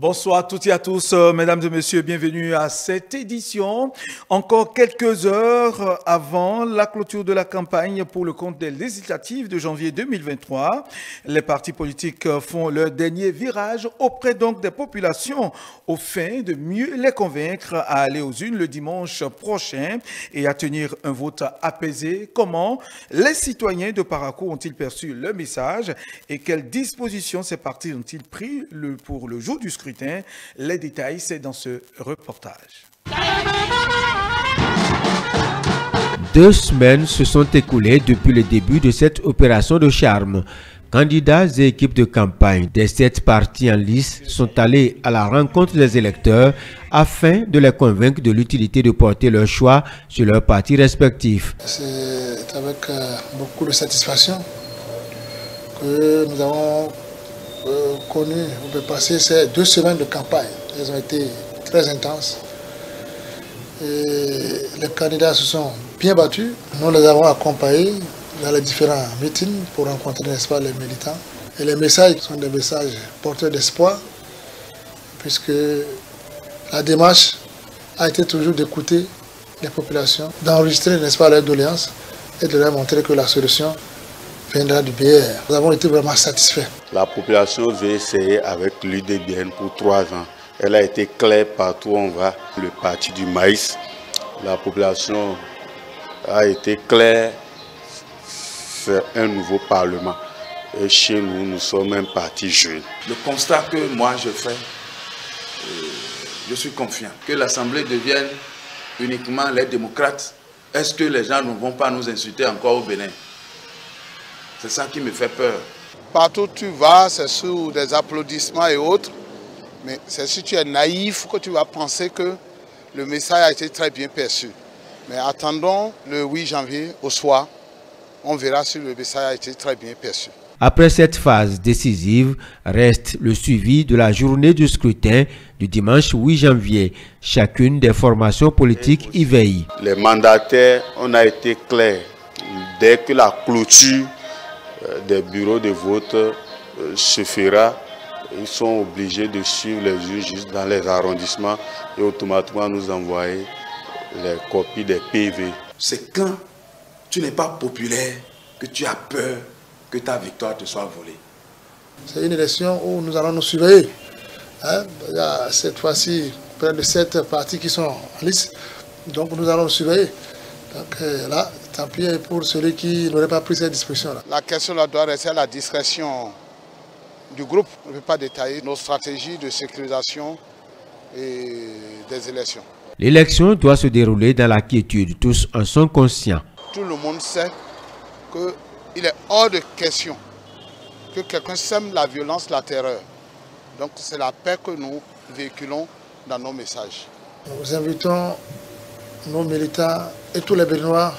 Bonsoir à toutes et à tous, mesdames et messieurs, bienvenue à cette édition. Encore quelques heures avant la clôture de la campagne pour le compte des législatives de janvier 2023, les partis politiques font leur dernier virage auprès donc des populations au fin de mieux les convaincre à aller aux urnes le dimanche prochain et à tenir un vote apaisé. Comment les citoyens de Parakou ont-ils perçu le message et quelles dispositions ces partis ont-ils pris pour le jour du scrutin? Les détails, c'est dans ce reportage. 2 semaines se sont écoulées depuis le début de cette opération de charme. Candidats et équipes de campagne des 7 partis en lice sont allés à la rencontre des électeurs afin de les convaincre de l'utilité de porter leur choix sur leurs partis respectifs. C'est avec beaucoup de satisfaction que nous avons connu, on peut passer ces 2 semaines de campagne. Elles ont été très intenses. Et les candidats se sont bien battus. Nous les avons accompagnés dans les différents meetings pour rencontrer, n'est-ce pas, les militants. Et les messages sont des messages porteurs d'espoir, puisque la démarche a été toujours d'écouter les populations, d'enregistrer, n'est-ce pas, leurs doléances et de leur montrer que la solution viendra du BR. Nous avons été vraiment satisfaits. La population veut essayer avec l'UDBN pour 3 ans. Elle a été claire partout où on va. Le parti du maïs, la population a été claire. C'est un nouveau parlement. Et chez nous, nous sommes un parti jeune. Le constat que moi je fais, je suis confiant que l'Assemblée devienne uniquement les démocrates. Est-ce que les gens ne vont pas nous insulter encore au Bénin? C'est ça qui me fait peur. Partout où tu vas, c'est sous des applaudissements et autres. Mais c'est si tu es naïf que tu vas penser que le message a été très bien perçu. Mais attendons le 8 janvier au soir, on verra si le message a été très bien perçu. Après cette phase décisive, reste le suivi de la journée du scrutin du dimanche 8 janvier. Chacune des formations politiques y veille. Les mandataires, on a été clairs. Dès que la clôture des bureaux de vote se fera, ils sont obligés de suivre les urnes juste dans les arrondissements et automatiquement nous envoyer les copies des PV. C'est quand tu n'es pas populaire que tu as peur que ta victoire te soit volée. C'est une élection où nous allons nous surveiller. Il y a cette fois-ci près de 7 partis qui sont en lice, donc nous allons nous surveiller. Donc là, tant pis pour celui qui n'aurait pas pris cette disposition-là. La question là doit rester à la discrétion du groupe. On ne peut pas détailler nos stratégies de sécurisation et des élections. L'élection doit se dérouler dans la quiétude. Tous en sont conscients. Tout le monde sait qu'il est hors de question que quelqu'un sème la violence, la terreur. Donc c'est la paix que nous véhiculons dans nos messages. Nous invitons nos militants et tous les Béninois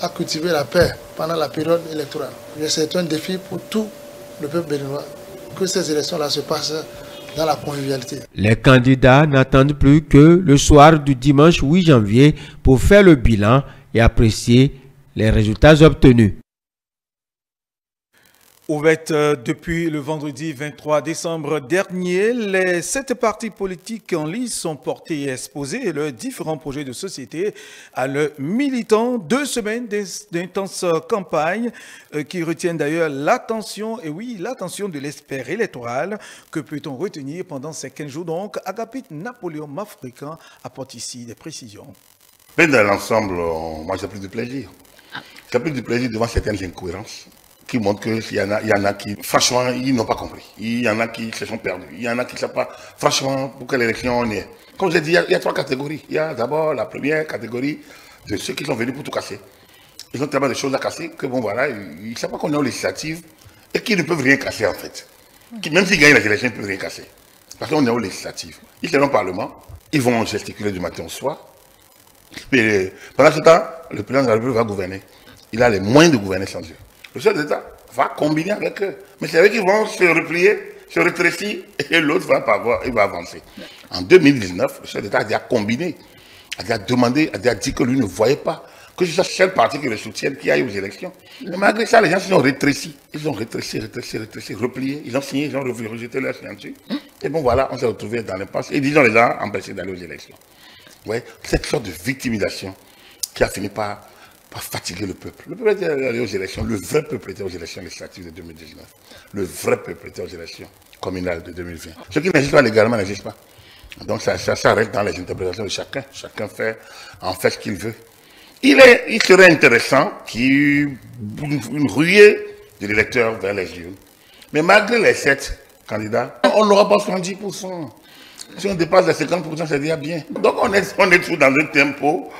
à cultiver la paix pendant la période électorale. C'est un défi pour tout le peuple béninois que ces élections-là se passent dans la convivialité. Les candidats n'attendent plus que le soir du dimanche 8 janvier pour faire le bilan et apprécier les résultats obtenus. Ouverte depuis le vendredi 23 décembre dernier, les 7 partis politiques en lice sont portés et exposés leurs différents projets de société à leurs militants. 2 semaines d'intenses campagnes qui retiennent d'ailleurs l'attention, et oui, l'attention de l'expert électoral. Que peut-on retenir pendant ces 15 jours donc? Agapit Napoléon Mafricain apporte ici des précisions. Mais dans l'ensemble, moi j'ai plus de plaisir. J'ai plus de plaisir devant certaines incohérences qui montrent qu'il y en a qui, franchement, ils n'ont pas compris. Il y en a qui se sont perdus. Il y en a qui ne savent pas, franchement, pour quelle élection on est. Comme j'ai dit, il y a 3 catégories. Il y a d'abord la première catégorie de ceux qui sont venus pour tout casser. Ils ont tellement de choses à casser que, bon, voilà, ils ne savent pas qu'on est aux législatives et qu'ils ne peuvent rien casser, en fait. Même s'ils gagnent les élections, ils ne peuvent rien casser. Parce qu'on est aux législatives. Ils seront au Parlement, ils vont gesticuler du matin au soir. Mais pendant ce temps, le président de la République va gouverner. Il a les moyens de gouverner sans eux. Le chef d'État va combiner avec eux. Mais c'est eux qui vont se replier, se rétrécir, et l'autre il va avancer. En 2019, le chef d'État a déjà combiné, a déjà demandé, a déjà dit que lui ne voyait pas que c'est le seul parti qui le soutienne, qui aille aux élections. Mais malgré ça, les gens se sont rétrécis. Ils ont rétréci, replié. Ils ont signé, ils ont rejeté leur signature. Et bon, voilà, on s'est retrouvé dans l'impasse. Et disons, les gens empêchés d'aller aux élections. Ouais, cette sorte de victimisation qui a fini par fatiguer le peuple. Le peuple était allé aux élections, le vrai peuple était aux élections législatives de 2019. Le vrai peuple était aux élections communales de 2020. Ce qui n'existe pas légalement n'existe pas. Donc ça reste dans les interprétations de chacun. Chacun en fait ce qu'il veut. Il serait intéressant qu'il y ait une ruée de l'électeur vers les urnes. Mais malgré les 7 candidats, on n'aura pas 70%. Si on dépasse les 50%, c'est déjà bien. Donc on est toujours dans un tempo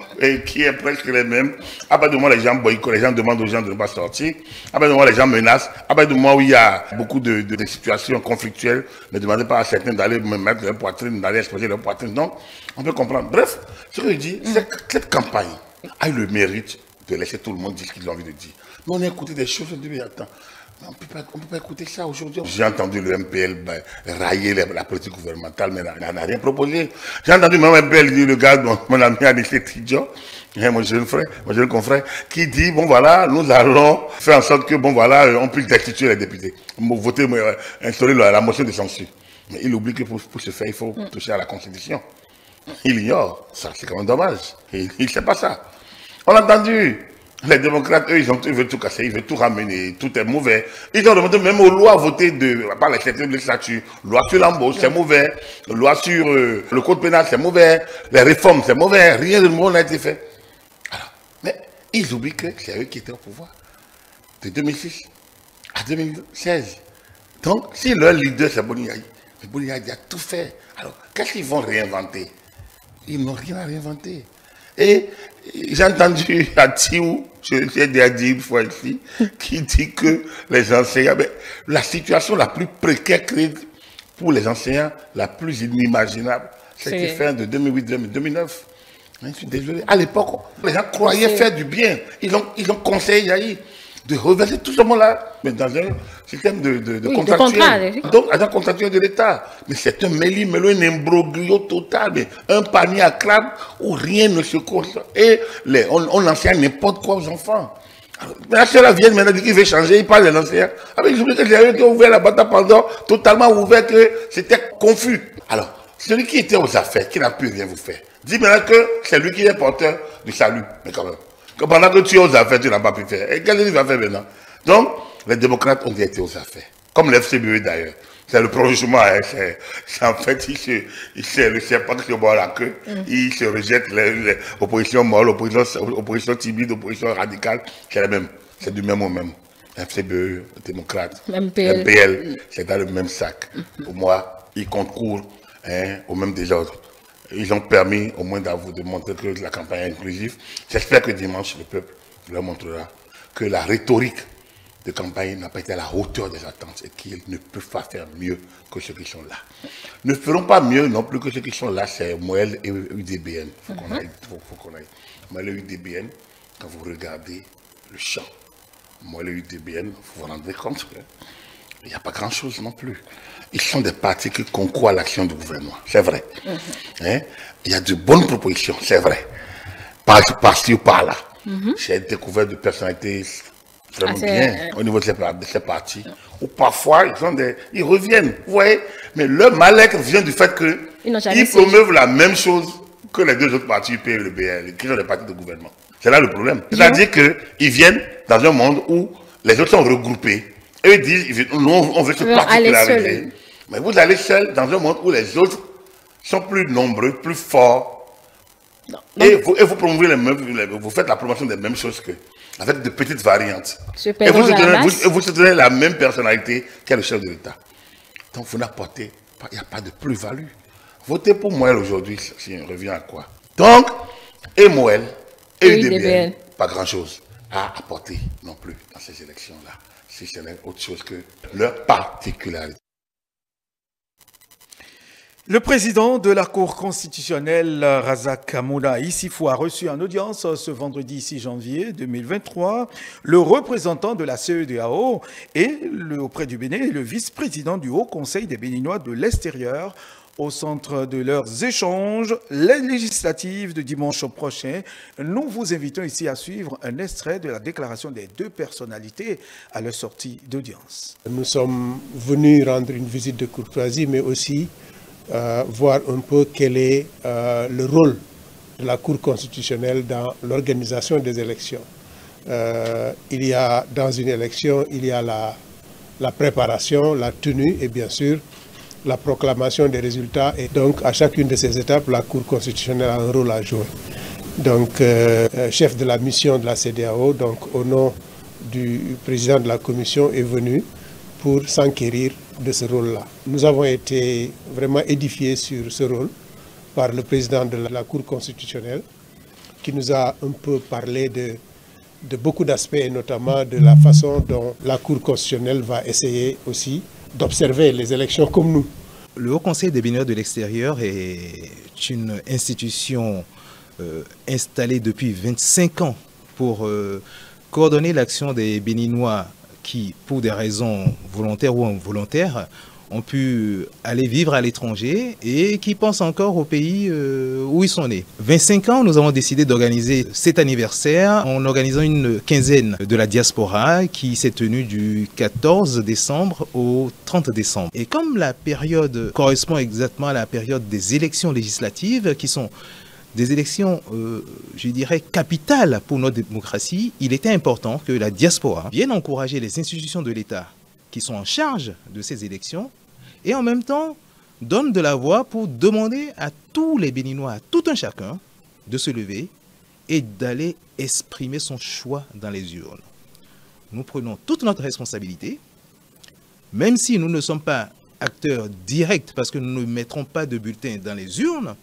qui est presque le même. Après de moi, les gens boycottent, les gens demandent aux gens de ne pas sortir. Après de moi, les gens menacent. Après de moi, où il y a beaucoup de situations conflictuelles, ne demandez pas à certains d'aller me mettre leur poitrine, d'aller exposer leur poitrine. Donc, on peut comprendre. Bref, ce que je dis, c'est que cette campagne a eu le mérite de laisser tout le monde dire ce qu'ils ont envie de dire. Mais on a écouté des choses, on dit, mais attends. On ne peut pas écouter ça aujourd'hui. J'ai entendu le MPL railler la politique gouvernementale, mais n'a rien proposé. J'ai entendu même MPL dire, le gars, mon ami Anicet Tidjo, mon jeune confrère, qui dit, bon voilà, nous allons faire en sorte que, bon voilà, on puisse destituer les députés. Voter, instaurer la motion de censure. Mais il oublie que pour ce faire, il faut toucher à la Constitution. Il ignore. Ça, c'est quand même dommage. Il ne sait pas ça. On a entendu. Les démocrates, eux, ils veulent tout casser, ils veulent tout ramener, tout est mauvais. Ils ont demandé même aux lois votées par les secrétaires de législature. Loi sur l'embauche, c'est mauvais. Loi sur le code pénal, c'est mauvais. Les réformes, c'est mauvais. Rien de nouveau n'a été fait. Alors, mais ils oublient que c'est eux qui étaient au pouvoir. De 2006 à 2016. Donc, si leur leader, c'est Boniaï, Boniaï a tout fait. Alors, qu'est-ce qu'ils vont réinventer? Ils n'ont rien à réinventer. Et j'ai entendu à Tiou, je l'ai déjà dit une fois ici, qui dit que les enseignants, la situation la plus précaire créée pour les enseignants, la plus inimaginable, c'était fin de 2008-2009. Je suis désolé. À l'époque, les gens croyaient faire du bien. Ils ont conseillé Yahi de reverser tout ce monde-là, mais dans un système de contractuel. Donc, agent contractuel de l'État. Mais c'est un mêlé-mêlé, un imbroglio total, mais un panier à crabe où rien ne se construit. Et on enseigne n'importe quoi aux enfants. Mais ceux-là viennent maintenant dire qu'ils veulent changer, ils parlent de l'enseignant. Avec ils oublient que c'est eux qui ont ouvert la bataille pendant, totalement ouvert, que c'était confus. Alors, celui qui était aux affaires, qui n'a pu rien vous faire, dit maintenant que c'est lui qui est porteur du salut. Mais quand même. Que pendant que tu es aux affaires, tu n'as pas pu faire. Et qu'est-ce qu'il va faire maintenant? Donc, les démocrates ont été aux affaires. Comme l'FCBE d'ailleurs. C'est le prolongement. Hein, en fait, il se serpent qui se boit la queue. Il se rejette l'opposition molle, opposition timide, opposition radicale. C'est la même. C'est du même au même. FCBE, démocrate, MPL, c'est dans le même sac. Pour moi, ils concourent au même désordre. Ils ont permis au moins de montrer que la campagne est inclusive. J'espère que dimanche, le peuple leur montrera que la rhétorique de campagne n'a pas été à la hauteur des attentes et qu'ils ne peuvent pas faire mieux que ceux qui sont là. Ne feront pas mieux non plus que ceux qui sont là, c'est Moël et UDBN. Il faut qu'on aille. Moël et UDBN, quand vous regardez le champ, Moël et UDBN, vous vous rendez compte qu'il n'y a pas grand-chose non plus. Ils sont des partis qui concourent à l'action du gouvernement, c'est vrai. Il y a de bonnes propositions, c'est vrai. Par-ci ou par-là. J'ai découvert de personnalités vraiment bien au niveau de ces partis. Ou parfois, ils reviennent, vous voyez. Mais leur mal-être vient du fait qu'ils promeuvent la même chose que les deux autres partis, UP et le BL, qui sont des partis de gouvernement. C'est là le problème. C'est-à-dire qu'ils viennent dans un monde où les autres sont regroupés. Eux disent, nous, on veut se particulariser. Mais vous allez seul dans un monde où les autres sont plus nombreux, plus forts. Et vous promouvez vous faites la promotion des mêmes choses qu'eux, avec de petites variantes. Et vous soutenez la même personnalité qu'est le chef de l'État. Donc vous n'apportez pas, il n'y a pas de plus-value. Votez pour Moël aujourd'hui, si on revient à quoi? Donc, et Moël, et UDBN, pas grand-chose à apporter non plus dans ces élections-là. Si ce n'est autre chose que leur particularité. Le président de la Cour constitutionnelle, Razak Moula Issifou, a reçu en audience ce vendredi 6 janvier 2023 le représentant de la CEDEAO et auprès du Bénin, le vice-président du Haut Conseil des Béninois de l'extérieur, au centre de leurs échanges, les législatives de dimanche prochain. Nous vous invitons ici à suivre un extrait de la déclaration des deux personnalités à leur sortie d'audience. Nous sommes venus rendre une visite de courtoisie, mais aussi voir un peu quel est le rôle de la Cour constitutionnelle dans l'organisation des élections. Il y a, dans une élection, il y a la préparation, la tenue et bien sûr la proclamation des résultats. Et donc, à chacune de ces étapes, la Cour constitutionnelle a un rôle à jouer. Donc, chef de la mission de la CEDEAO, donc au nom du président de la commission, est venu pour s'enquérir de ce rôle-là. Nous avons été vraiment édifiés sur ce rôle par le président de la Cour constitutionnelle qui nous a un peu parlé de beaucoup d'aspects, et notamment de la façon dont la Cour constitutionnelle va essayer aussi d'observer les élections comme nous. Le Haut Conseil des Béninois de l'extérieur est une institution installée depuis 25 ans pour coordonner l'action des Béninois qui, pour des raisons volontaires ou involontaires, ont pu aller vivre à l'étranger et qui pensent encore au pays où ils sont nés. 25 ans, nous avons décidé d'organiser cet anniversaire en organisant une quinzaine de la diaspora qui s'est tenue du 14 décembre au 30 décembre. Et comme la période correspond exactement à la période des élections législatives qui sont des élections, je dirais, capitales pour notre démocratie, il était important que la diaspora vienne encourager les institutions de l'État qui sont en charge de ces élections et en même temps donne de la voix pour demander à tous les Béninois, à tout un chacun, de se lever et d'aller exprimer son choix dans les urnes. Nous prenons toute notre responsabilité, même si nous ne sommes pas acteurs directs parce que nous ne mettrons pas de bulletins dans les urnes,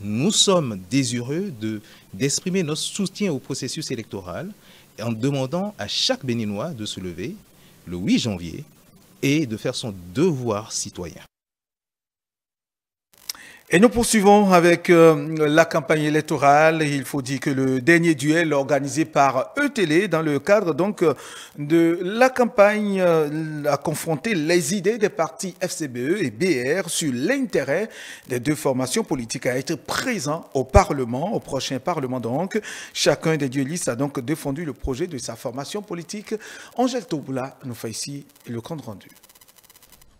nous sommes désireux d'exprimer notre soutien au processus électoral en demandant à chaque Béninois de se lever le 8 janvier et de faire son devoir citoyen. Et nous poursuivons avec la campagne électorale. Il faut dire que le dernier duel organisé par ETélé dans le cadre donc de la campagne a confronté les idées des partis FCBE et BR sur l'intérêt des deux formations politiques à être présents au Parlement, au prochain Parlement donc. Chacun des duellistes a donc défendu le projet de sa formation politique. Angèle Toboula nous fait ici le compte rendu.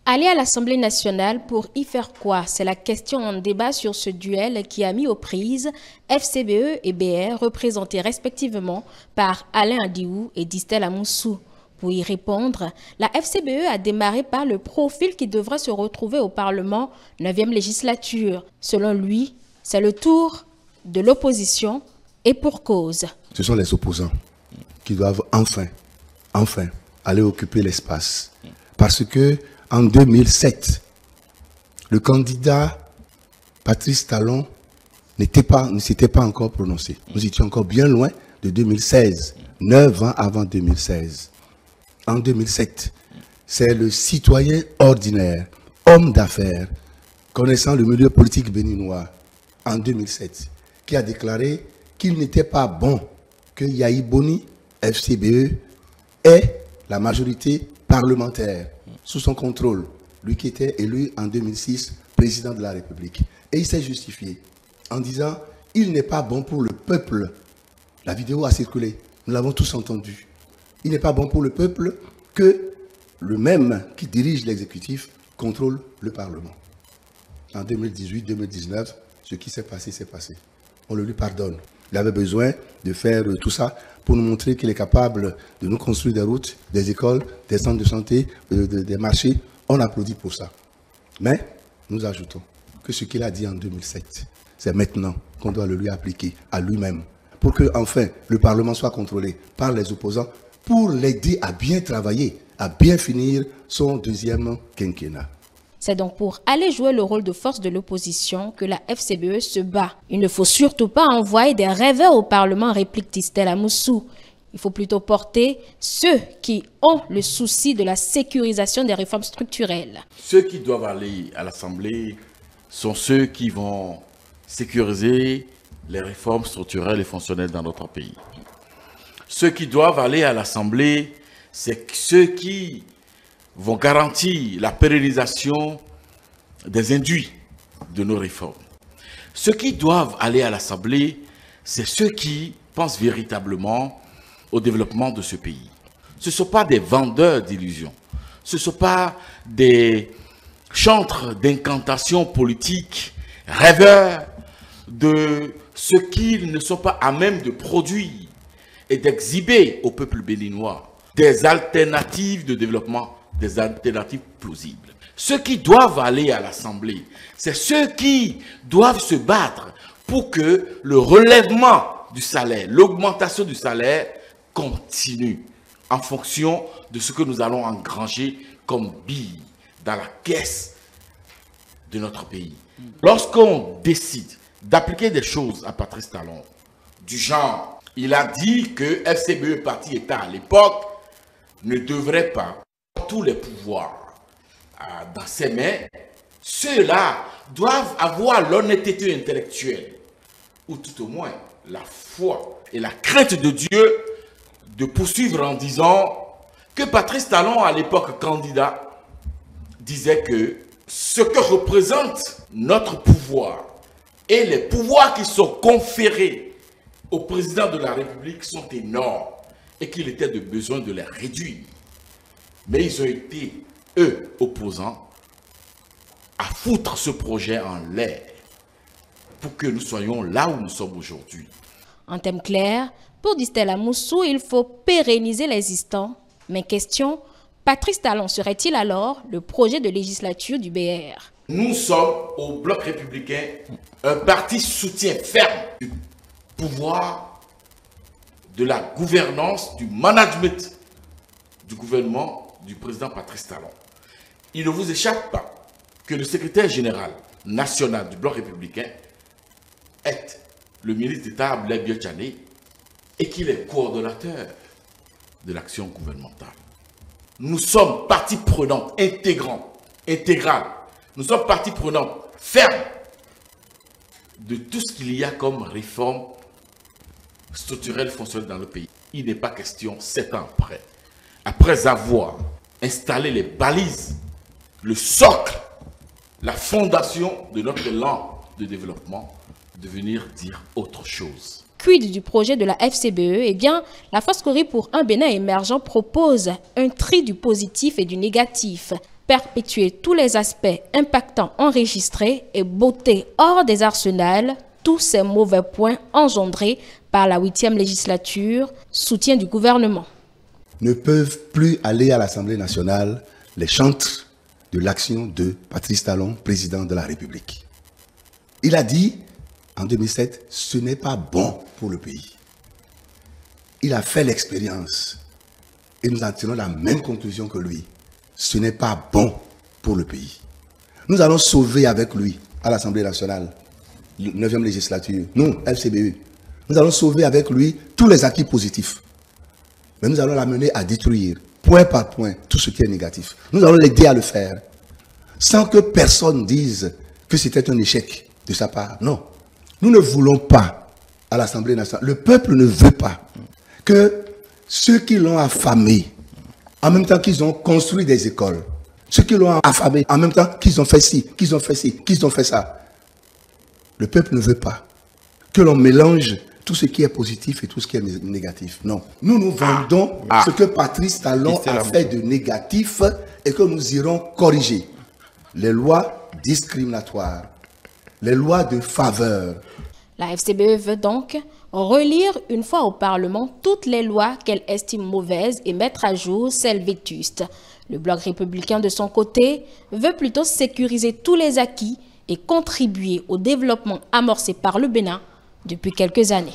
Aller à l'Assemblée nationale pour y faire quoi? C'est la question en débat sur ce duel qui a mis aux prises FCBE et BR, représentés respectivement par Alain Adiou et Distel Amoussou. Pour y répondre, la FCBE a démarré par le profil qui devrait se retrouver au Parlement 9e législature. Selon lui, c'est le tour de l'opposition et pour cause. Ce sont les opposants qui doivent enfin aller occuper l'espace. Parce que en 2007, le candidat Patrice Talon ne s'était pas encore prononcé. Nous étions encore bien loin de 2016, 9 ans avant 2016. En 2007, c'est le citoyen ordinaire, homme d'affaires, connaissant le milieu politique béninois, en 2007, qui a déclaré qu'il n'était pas bon que Yahi Boni, FCBE, ait la majorité parlementaire sous son contrôle, lui qui était élu en 2006 président de la République. Et il s'est justifié en disant « il n'est pas bon pour le peuple ». La vidéo a circulé, nous l'avons tous entendu. Il n'est pas bon pour le peuple que le même qui dirige l'exécutif contrôle le Parlement. En 2018-2019, ce qui s'est passé, s'est passé. On le lui pardonne. Il avait besoin de faire tout ça pour nous montrer qu'il est capable de nous construire des routes, des écoles, des centres de santé, des marchés. On applaudit pour ça. Mais nous ajoutons que ce qu'il a dit en 2007, c'est maintenant qu'on doit le lui appliquer à lui-même pour que, enfin, le Parlement soit contrôlé par les opposants pour l'aider à bien travailler, à bien finir son deuxième quinquennat. C'est donc pour aller jouer le rôle de force de l'opposition que la FCBE se bat. Il ne faut surtout pas envoyer des rêveurs au Parlement, réplique Distel Amoussou. Il faut plutôt porter ceux qui ont le souci de la sécurisation des réformes structurelles. Ceux qui doivent aller à l'Assemblée sont ceux qui vont sécuriser les réformes structurelles et fonctionnelles dans notre pays. Ceux qui doivent aller à l'Assemblée, c'est ceux qui vont garantir la pérennisation des induits de nos réformes. Ceux qui doivent aller à l'Assemblée, c'est ceux qui pensent véritablement au développement de ce pays. Ce ne sont pas des vendeurs d'illusions. Ce ne sont pas des chantres d'incantations politiques, rêveurs de ce qu'ils ne sont pas à même de produire et d'exhiber au peuple béninois des alternatives de développement, des alternatives plausibles. Ceux qui doivent aller à l'Assemblée, c'est ceux qui doivent se battre pour que le relèvement du salaire, l'augmentation du salaire continue en fonction de ce que nous allons engranger comme billes dans la caisse de notre pays. Lorsqu'on décide d'appliquer des choses à Patrice Talon, du genre, il a dit que FCBE Parti État à l'époque ne devrait pas tous les pouvoirs dans ses mains. Ceux-là doivent avoir l'honnêteté intellectuelle, ou tout au moins la foi et la crainte de Dieu, de poursuivre en disant que Patrice Talon, à l'époque candidat, disait que ce que représente notre pouvoir et les pouvoirs qui sont conférés au président de la République sont énormes et qu'il était de besoin de les réduire. Mais ils ont été, eux, opposants, à foutre ce projet en l'air pour que nous soyons là où nous sommes aujourd'hui. En termes clairs, pour Distella Moussou, il faut pérenniser l'existant. Mais question, Patrice Talon serait-il alors le projet de législature du BR? Nous sommes au Bloc républicain un parti soutien ferme du pouvoir, de la gouvernance, du management du gouvernement du président Patrice Talon. Il ne vous échappe pas que le secrétaire général national du Bloc républicain est le ministre d'État Abdoulaye Biotchane et qu'il est coordonnateur de l'action gouvernementale. Nous sommes partie prenante intégrale. Nous sommes partie prenante ferme de tout ce qu'il y a comme réforme structurelle fonctionnelle dans le pays. Il n'est pas question, 7 ans après avoir installé les balises, le socle, la fondation de notre élan de développement, de venir dire autre chose. Quid du projet de la FCBE? Eh bien, la Foscori pour un Bénin émergent propose un tri du positif et du négatif, perpétuer tous les aspects impactants enregistrés et botter hors des arsenals tous ces mauvais points engendrés par la 8e législature, soutien du gouvernement. Ne peuvent plus aller à l'Assemblée nationale les chantres de l'action de Patrice Talon, président de la République. Il a dit en 2007, ce n'est pas bon pour le pays. Il a fait l'expérience et nous en tirons la même conclusion que lui. Ce n'est pas bon pour le pays. Nous allons sauver avec lui à l'Assemblée nationale, 9e législature, nous, FCBE, nous allons sauver avec lui tous les acquis positifs. Mais nous allons l'amener à détruire, point par point, tout ce qui est négatif. Nous allons l'aider à le faire, sans que personne dise que c'était un échec de sa part. Non. Nous ne voulons pas, à l'Assemblée nationale, le peuple ne veut pas que ceux qui l'ont affamé, en même temps qu'ils ont construit des écoles, ceux qui l'ont affamé, en même temps qu'ils ont fait ci, qu'ils ont fait ci, qu'ils ont fait ça, le peuple ne veut pas que l'on mélange tout ce qui est positif et tout ce qui est négatif. Non. Nous nous vendons ce que Patrice Talon a fait de négatif et que nous irons corriger. Les lois discriminatoires, les lois de faveur. La FCBE veut donc relire une fois au Parlement toutes les lois qu'elle estime mauvaises et mettre à jour celles vétustes. Le Bloc républicain, de son côté, veut plutôt sécuriser tous les acquis et contribuer au développement amorcé par le Bénin depuis quelques années.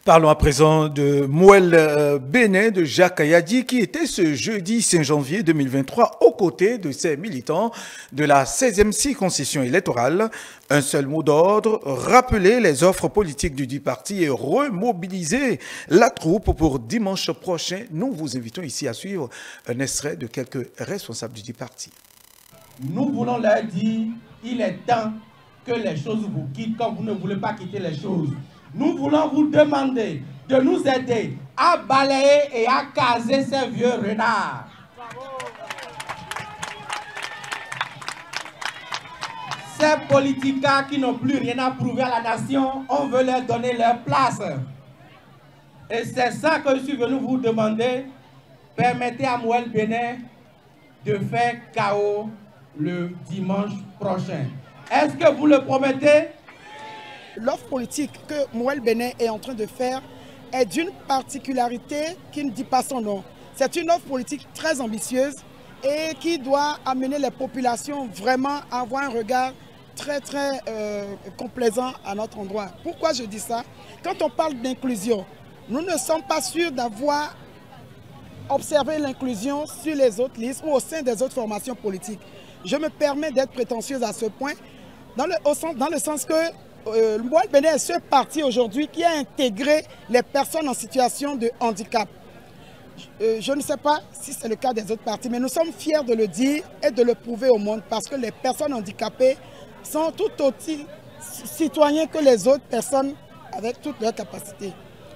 Parlons à présent de Mouel Bénin de Jacques Ayadi qui était ce jeudi 5 janvier 2023 aux côtés de ses militants de la 16e circonscription électorale. Un seul mot d'ordre, rappeler les offres politiques du dit parti et remobiliser la troupe pour dimanche prochain. Nous vous invitons ici à suivre un extrait de quelques responsables du dit parti. Nous voulons leur dire, il est temps que les choses vous quittent quand vous ne voulez pas quitter les choses. Nous voulons vous demander de nous aider à balayer et à caser ces vieux renards. Ces politiciens qui n'ont plus rien à prouver à la nation, on veut leur donner leur place. Et c'est ça que je suis venu vous demander. Permettez à Mouel Bénin de faire chaos le dimanche prochain. Est-ce que vous le promettez? L'offre politique que Mouel Bénin est en train de faire est d'une particularité qui ne dit pas son nom. C'est une offre politique très ambitieuse et qui doit amener les populations vraiment à avoir un regard très complaisant à notre endroit. Pourquoi je dis ça? Quand on parle d'inclusion, nous ne sommes pas sûrs d'avoir observé l'inclusion sur les autres listes ou au sein des autres formations politiques. Je me permets d'être prétentieuse à ce point, dans le sens que le Mouel Bénin est ce parti aujourd'hui qui a intégré les personnes en situation de handicap. Je ne sais pas si c'est le cas des autres partis, mais nous sommes fiers de le dire et de le prouver au monde parce que les personnes handicapées sont tout aussi citoyens que les autres personnes avec toutes leurs capacités.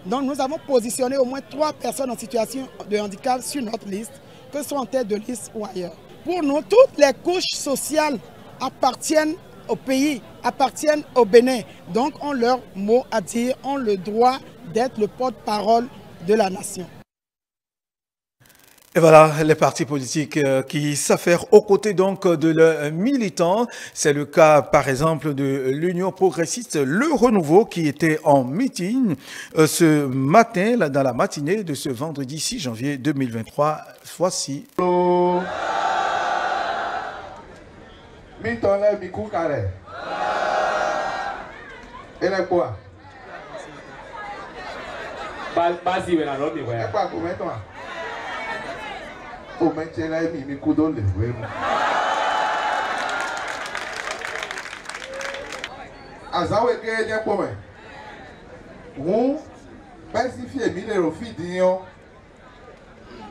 Donc nous avons positionné au moins 3 personnes en situation de handicap sur notre liste, que ce soit en tête de liste ou ailleurs. Pour nous, toutes les couches sociales appartiennent au pays, appartiennent au Bénin. Donc ont leur mot à dire, ont le droit d'être le porte-parole de la nation. Et voilà les partis politiques qui s'affairent aux côtés donc de leurs militants. C'est le cas par exemple de l'Union progressiste Le Renouveau qui était en meeting ce matin, là, dans la matinée de ce vendredi 6 janvier 2023. Voici. Azawe ke nye pome. Wou pacifier mi le rofi dinyo.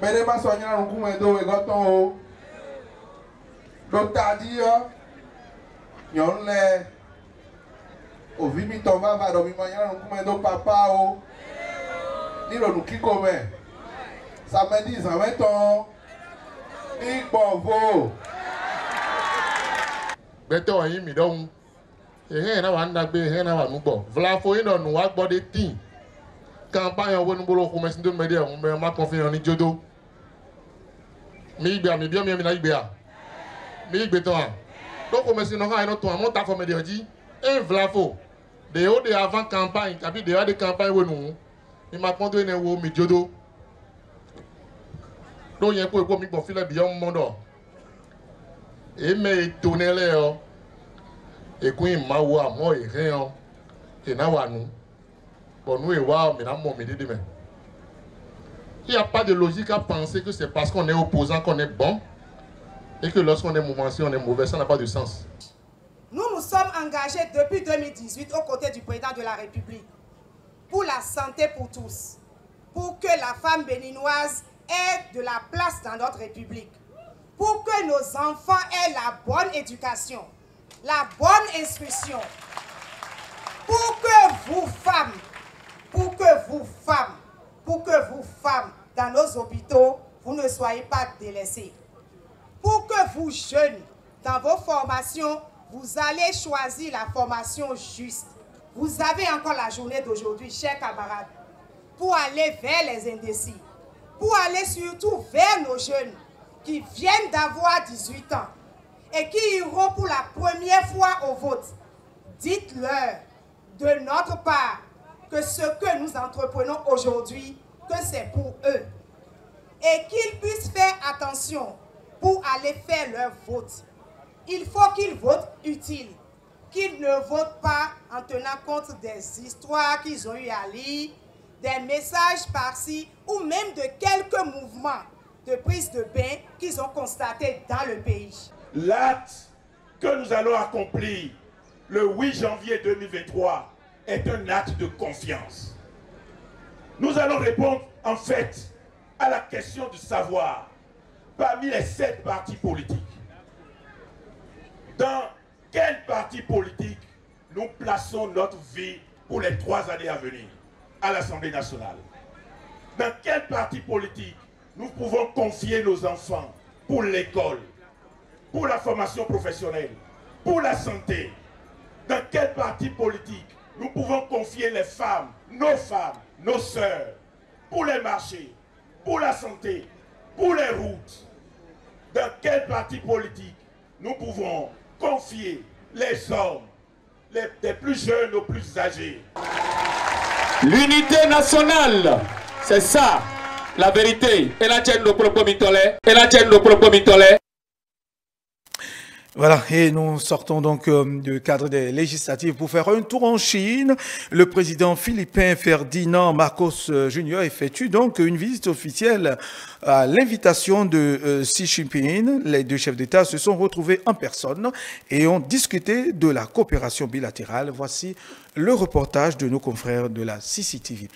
Mede ma sonya runku mendo we goton o. Do tadi yo. Nyon le ovi mi tomba va do mi manya runku mendo papa o. Ni lo nu kiko me. Samedi zameton. Ni bovo. Beto yin mi don. Ehe na wanda be ehe na wanubo. Vla fo yin no wa gbo de tin. Campagne wonu bolo ko mesin don media mo me ma confiance ni jodo. Mi gbe mi bi o mi na gbe a. Mi gbe to an. Donc ko mesin no ha no to an mo ta fo media ji. En vla fo. De o de avant campagne, abi de de campagne wonu. Mi ma kondo ene wo mi jodo. Donc yen ko mi bon file bi o mondo. E me tonele o. Et quand il m'a oué à moi, il rien, il n'a pas nous. Pour nous, il va, mais il n'y a pas de logique à penser que c'est parce qu'on est opposant qu'on est bon et que lorsqu'on est mouvancier, on est mauvais. Ça n'a pas de sens. Nous nous sommes engagés depuis 2018 aux côtés du président de la République pour la santé pour tous, pour que la femme béninoise ait de la place dans notre République, pour que nos enfants aient la bonne éducation, la bonne instruction, pour que vous femmes, dans nos hôpitaux, vous ne soyez pas délaissés. Pour que vous jeunes, dans vos formations, vous allez choisir la formation juste. Vous avez encore la journée d'aujourd'hui, chers camarades, pour aller vers les indécis, pour aller surtout vers nos jeunes qui viennent d'avoir 18 ans, et qui iront pour la première fois au vote. Dites-leur de notre part que ce que nous entreprenons aujourd'hui, que c'est pour eux. Et qu'ils puissent faire attention pour aller faire leur vote. Il faut qu'ils votent utile, qu'ils ne votent pas en tenant compte des histoires qu'ils ont eu à lire, des messages par-ci, ou même de quelques mouvements de prise de bain qu'ils ont constatés dans le pays. L'acte que nous allons accomplir le 8 janvier 2023 est un acte de confiance. Nous allons répondre en fait à la question de savoir, parmi les 7 partis politiques, dans quel parti politique nous plaçons notre vie pour les 3 années à venir à l'Assemblée nationale. Dans quel parti politique nous pouvons confier nos enfants pour l'école, pour la formation professionnelle, pour la santé. Dans quel parti politique nous pouvons confier les femmes, nos sœurs, pour les marchés, pour la santé, pour les routes? Dans quel parti politique nous pouvons confier les hommes, des plus jeunes aux plus âgés? L'unité nationale, c'est ça, la vérité. Et la tienne de propos mitolé. Et la tienne de propos mitolé. Voilà, et nous sortons donc du cadre des législatives pour faire un tour en Chine. Le président philippin Ferdinand Marcos Jr. effectue donc une visite officielle à l'invitation de Xi Jinping. Les deux chefs d'État se sont retrouvés en personne et ont discuté de la coopération bilatérale. Voici le reportage de nos confrères de la CCTV+.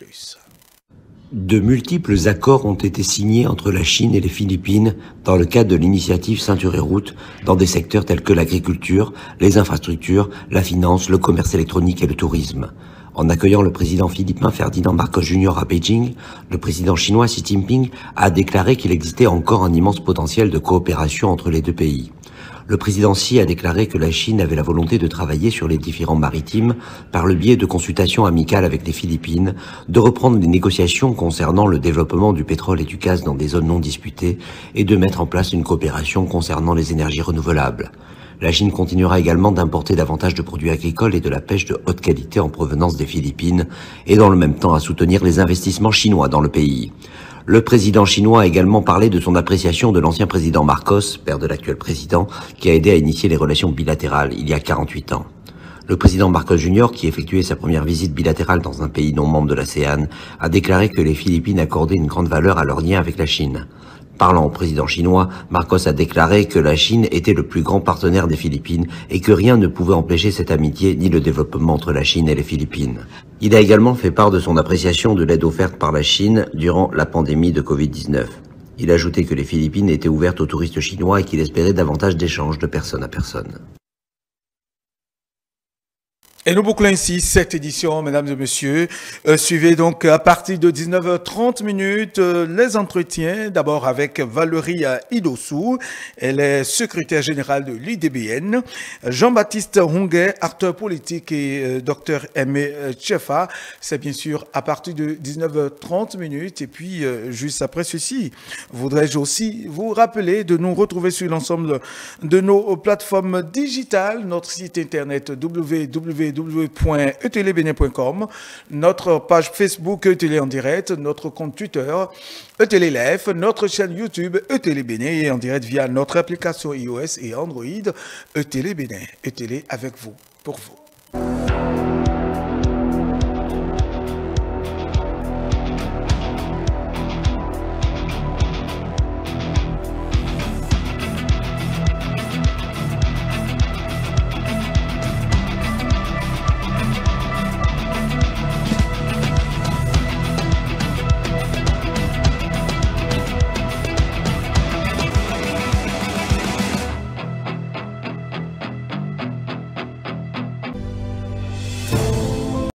De multiples accords ont été signés entre la Chine et les Philippines dans le cadre de l'initiative Ceinture et Route dans des secteurs tels que l'agriculture, les infrastructures, la finance, le commerce électronique et le tourisme. En accueillant le président philippin Ferdinand Marcos Jr. à Beijing, le président chinois Xi Jinping a déclaré qu'il existait encore un immense potentiel de coopération entre les deux pays. Le président Xi a déclaré que la Chine avait la volonté de travailler sur les différends maritimes par le biais de consultations amicales avec les Philippines, de reprendre les négociations concernant le développement du pétrole et du gaz dans des zones non disputées et de mettre en place une coopération concernant les énergies renouvelables. La Chine continuera également d'importer davantage de produits agricoles et de la pêche de haute qualité en provenance des Philippines et dans le même temps à soutenir les investissements chinois dans le pays. Le président chinois a également parlé de son appréciation de l'ancien président Marcos, père de l'actuel président, qui a aidé à initier les relations bilatérales il y a 48 ans. Le président Marcos Jr., qui effectuait sa première visite bilatérale dans un pays non membre de l'ASEAN, a déclaré que les Philippines accordaient une grande valeur à leur lien avec la Chine. Parlant au président chinois, Marcos a déclaré que la Chine était le plus grand partenaire des Philippines et que rien ne pouvait empêcher cette amitié ni le développement entre la Chine et les Philippines. Il a également fait part de son appréciation de l'aide offerte par la Chine durant la pandémie de Covid-19. Il a ajouté que les Philippines étaient ouvertes aux touristes chinois et qu'il espérait davantage d'échanges de personne à personne. Et nous bouclons ainsi cette édition, mesdames et messieurs. Suivez donc à partir de 19h30 les entretiens, d'abord avec Valérie Idossou, elle est secrétaire générale de l'UDBN, Jean-Baptiste Honguet, acteur politique, et Dr Aimé Tchefa. C'est bien sûr à partir de 19h30. Et puis, juste après ceci, voudrais-je aussi vous rappeler de nous retrouver sur l'ensemble de nos plateformes digitales, notre site internet www.etelebene.com, notre page Facebook ETélé en direct, notre compte Twitter ETélé Live, notre chaîne YouTube ETélé Bénin et en direct via notre application iOS et Android ETélé Bénin. ETélé avec vous, pour vous.